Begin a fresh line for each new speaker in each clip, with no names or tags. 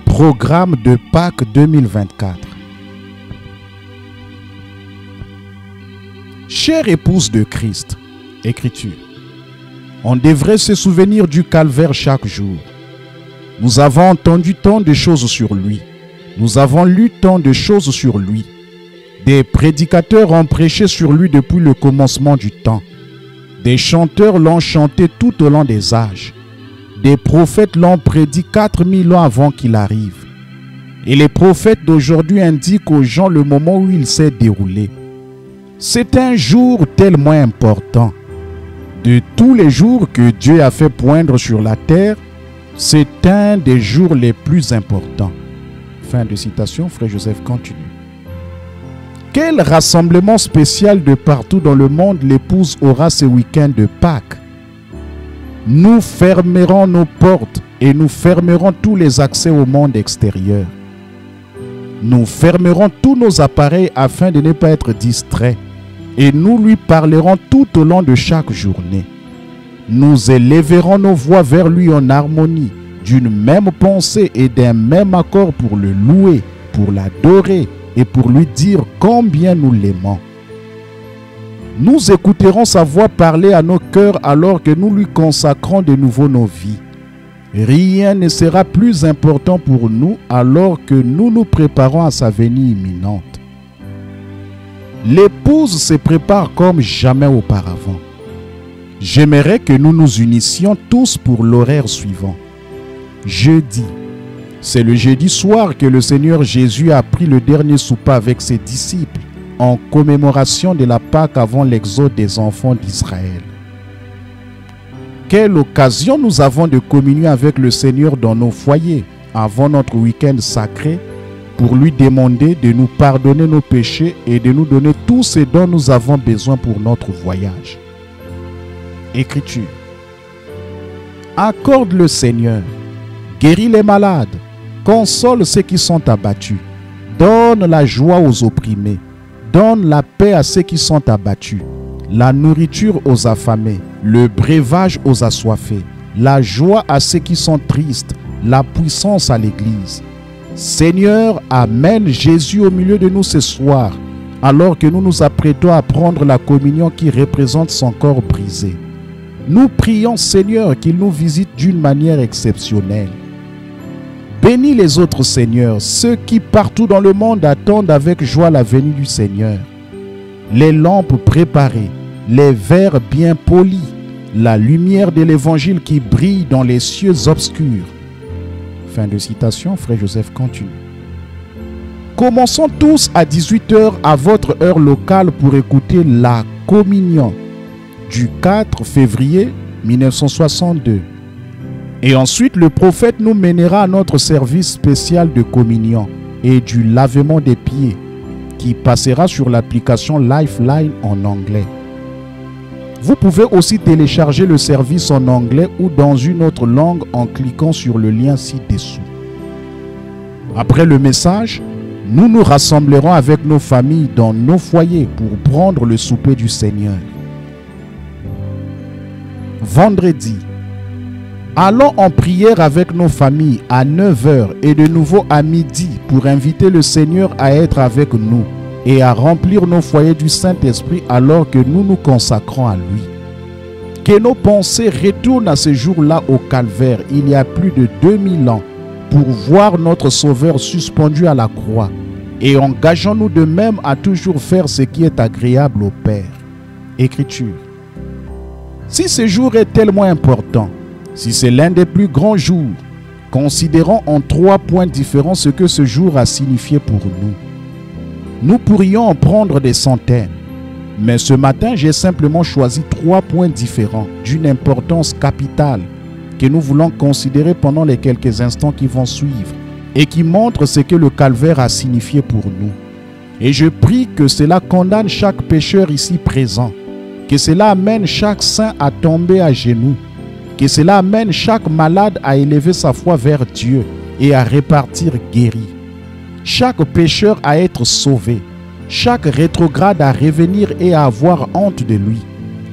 Programme de Pâques 2024. Chère épouse de Christ, Écriture. On devrait se souvenir du calvaire chaque jour. Nous avons entendu tant de choses sur lui. Nous avons lu tant de choses sur lui. Des prédicateurs ont prêché sur lui depuis le commencement du temps. Des chanteurs l'ont chanté tout au long des âges. Des prophètes l'ont prédit 4000 ans avant qu'il arrive. Et les prophètes d'aujourd'hui indiquent aux gens le moment où il s'est déroulé. C'est un jour tellement important. De tous les jours que Dieu a fait poindre sur la terre, c'est un des jours les plus importants. Fin de citation, Frère Joseph continue. Quel rassemblement spécial de partout dans le monde l'épouse aura ce week-end de Pâques? Nous fermerons nos portes et nous fermerons tous les accès au monde extérieur. Nous fermerons tous nos appareils afin de ne pas être distraits et nous lui parlerons tout au long de chaque journée. Nous élèverons nos voix vers lui en harmonie, d'une même pensée et d'un même accord pour le louer, pour l'adorer et pour lui dire combien nous l'aimons. Nous écouterons sa voix parler à nos cœurs alors que nous lui consacrons de nouveau nos vies. Rien ne sera plus important pour nous alors que nous nous préparons à sa venue imminente. L'épouse se prépare comme jamais auparavant. J'aimerais que nous nous unissions tous pour l'horaire suivant. Jeudi. C'est le jeudi soir que le Seigneur Jésus a pris le dernier souper avec ses disciples en commémoration de la Pâque avant l'exode des enfants d'Israël. Quelle occasion nous avons de communier avec le Seigneur dans nos foyers avant notre week-end sacré pour lui demander de nous pardonner nos péchés et de nous donner tout ce dont nous avons besoin pour notre voyage. Écriture. Accorde le Seigneur, guéris les malades, console ceux qui sont abattus, donne la joie aux opprimés, donne la paix à ceux qui sont abattus, la nourriture aux affamés, le breuvage aux assoiffés, la joie à ceux qui sont tristes, la puissance à l'Église. Seigneur, amène Jésus au milieu de nous ce soir, alors que nous nous apprêtons à prendre la communion qui représente son corps brisé. Nous prions, Seigneur, qu'il nous visite d'une manière exceptionnelle. Bénis les autres, Seigneur, ceux qui partout dans le monde attendent avec joie la venue du Seigneur. Les lampes préparées, les verres bien polis, la lumière de l'Évangile qui brille dans les cieux obscurs. Fin de citation, Frère Joseph continue. Commençons tous à 18 h à votre heure locale pour écouter la communion du 4 février 1962. Et ensuite, le prophète nous mènera à notre service spécial de communion et du lavement des pieds qui passera sur l'application Lifeline en anglais. Vous pouvez aussi télécharger le service en anglais ou dans une autre langue en cliquant sur le lien ci-dessous. Après le message, nous nous rassemblerons avec nos familles dans nos foyers pour prendre le souper du Seigneur. Vendredi, allons en prière avec nos familles à 9 h et de nouveau à midi pour inviter le Seigneur à être avec nous et à remplir nos foyers du Saint-Esprit alors que nous nous consacrons à lui. Que nos pensées retournent à ce jour-là au calvaire, il y a plus de 2000 ans, pour voir notre Sauveur suspendu à la croix. Et engageons-nous de même à toujours faire ce qui est agréable au Père. Écriture. Si ce jour est tellement important, si c'est l'un des plus grands jours, considérons en 3 points différents ce que ce jour a signifié pour nous. Nous pourrions en prendre des centaines, mais ce matin, j'ai simplement choisi 3 points différents d'une importance capitale que nous voulons considérer pendant les quelques instants qui vont suivre et qui montrent ce que le calvaire a signifié pour nous. Et je prie que cela condamne chaque pécheur ici présent Que cela amène chaque saint à tomber à genoux. Que cela amène chaque malade à élever sa foi vers Dieu et à repartir guéri. Chaque pécheur à être sauvé. Chaque rétrograde à revenir et à avoir honte de lui.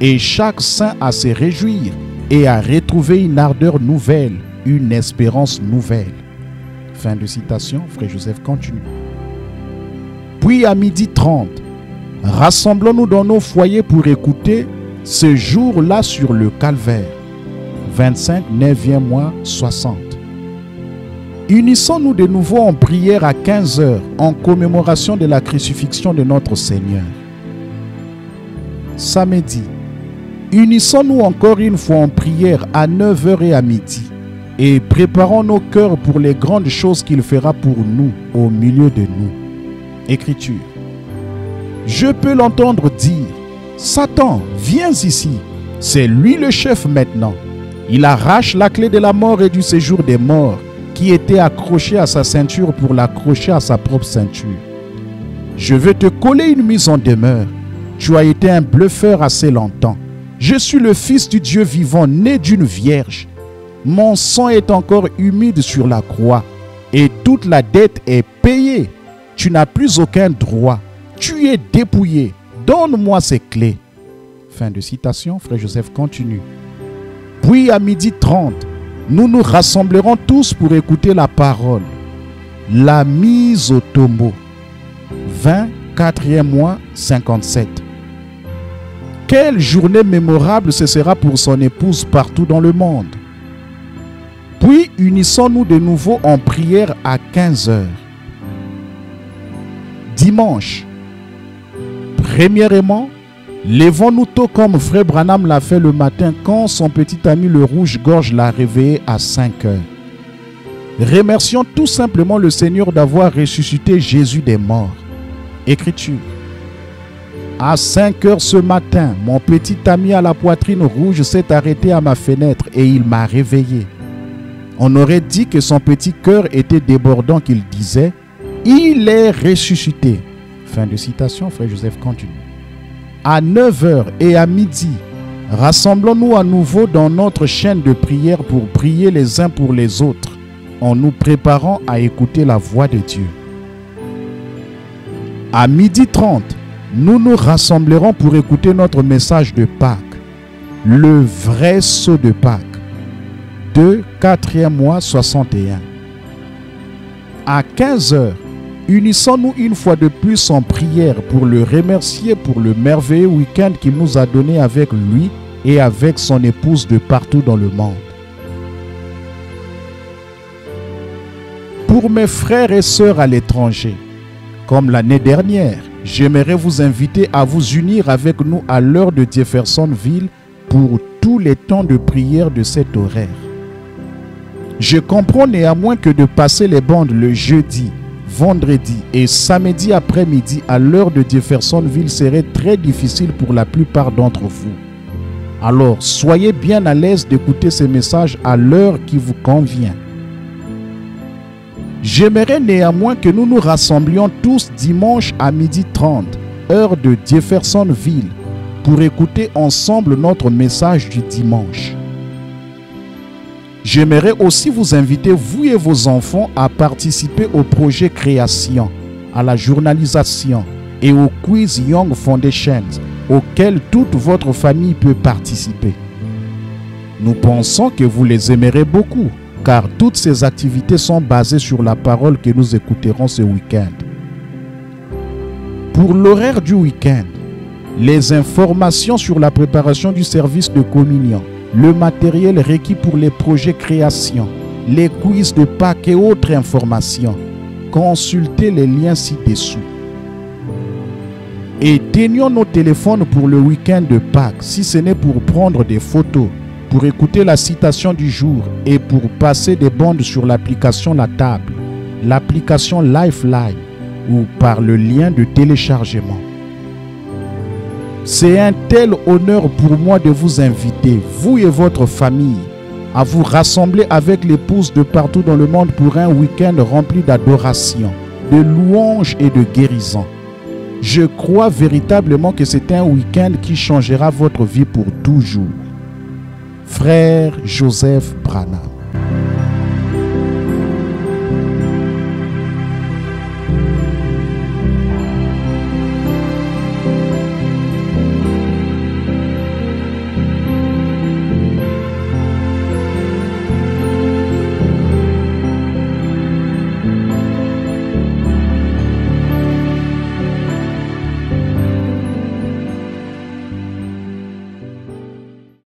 Et chaque saint à se réjouir et à retrouver une ardeur nouvelle, une espérance nouvelle. Fin de citation, Frère Joseph continue. Puis à 12h30, rassemblons-nous dans nos foyers pour écouter ce jour-là sur le calvaire. 25, 9e mois, 60. Unissons-nous de nouveau en prière à 15h en commémoration de la crucifixion de notre Seigneur. Samedi, unissons-nous encore une fois en prière à 9h et à midi et préparons nos cœurs pour les grandes choses qu'il fera pour nous au milieu de nous. Écriture. Je peux l'entendre dire, « Satan, viens ici. » C'est lui le chef maintenant. Il arrache la clé de la mort et du séjour des morts qui était accroché à sa ceinture pour l'accrocher à sa propre ceinture. Je veux te coller une mise en demeure. Tu as été un bluffeur assez longtemps. Je suis le Fils du Dieu vivant, né d'une vierge. Mon sang est encore humide sur la croix et toute la dette est payée. Tu n'as plus aucun droit. Tu es dépouillé. Donne-moi ces clés. Fin de citation, Frère Joseph continue. Puis à 12h30, nous nous rassemblerons tous pour écouter la parole. La mise au tombeau. 24e mois, 57. Quelle journée mémorable ce sera pour son épouse partout dans le monde. Puis unissons-nous de nouveau en prière à 15h. Dimanche. Premièrement, levons-nous tôt comme Frère Branham l'a fait le matin quand son petit ami le rouge-gorge l'a réveillé à 5h. Remercions tout simplement le Seigneur d'avoir ressuscité Jésus des morts. Écriture. À 5h ce matin, mon petit ami à la poitrine rouge s'est arrêté à ma fenêtre et il m'a réveillé. On aurait dit que son petit cœur était débordant qu'il disait « Il est ressuscité ». Fin de citation, Frère Joseph continue. À 9h et à midi, rassemblons-nous à nouveau dans notre chaîne de prière pour prier les uns pour les autres, en nous préparant à écouter la voix de Dieu. À 12h30, nous nous rassemblerons pour écouter notre message de Pâques, le vrai sceau de Pâques, 4e mois 61. À 15h, unissons-nous une fois de plus en prière pour le remercier pour le merveilleux week-end qu'il nous a donné avec lui et avec son épouse de partout dans le monde. Pour mes frères et sœurs à l'étranger, comme l'année dernière, j'aimerais vous inviter à vous unir avec nous à l'heure de Jeffersonville pour tous les temps de prière de cet horaire. Je comprends néanmoins que de passer les bandes le jeudi, vendredi et samedi après-midi à l'heure de Jeffersonville serait très difficile pour la plupart d'entre vous. Alors, soyez bien à l'aise d'écouter ces messages à l'heure qui vous convient. J'aimerais néanmoins que nous nous rassemblions tous dimanche à 12h30, heure de Jeffersonville, pour écouter ensemble notre message du dimanche. J'aimerais aussi vous inviter, vous et vos enfants, à participer au projet Création, à la journalisation et au quiz Young Foundations, auquel toute votre famille peut participer. Nous pensons que vous les aimerez beaucoup, car toutes ces activités sont basées sur la parole que nous écouterons ce week-end. Pour l'horaire du week-end, les informations sur la préparation du service de communion, le matériel requis pour les projets création, les quiz de Pâques et autres informations, consultez les liens ci-dessous. Éteignons nos téléphones pour le week-end de Pâques, si ce n'est pour prendre des photos, pour écouter la citation du jour et pour passer des bandes sur l'application La Table, l'application Lifeline ou par le lien de téléchargement. C'est un tel honneur pour moi de vous inviter, vous et votre famille, à vous rassembler avec l'épouse de partout dans le monde pour un week-end rempli d'adoration, de louanges et de guérison. Je crois véritablement que c'est un week-end qui changera votre vie pour toujours. Frère Joseph Branham.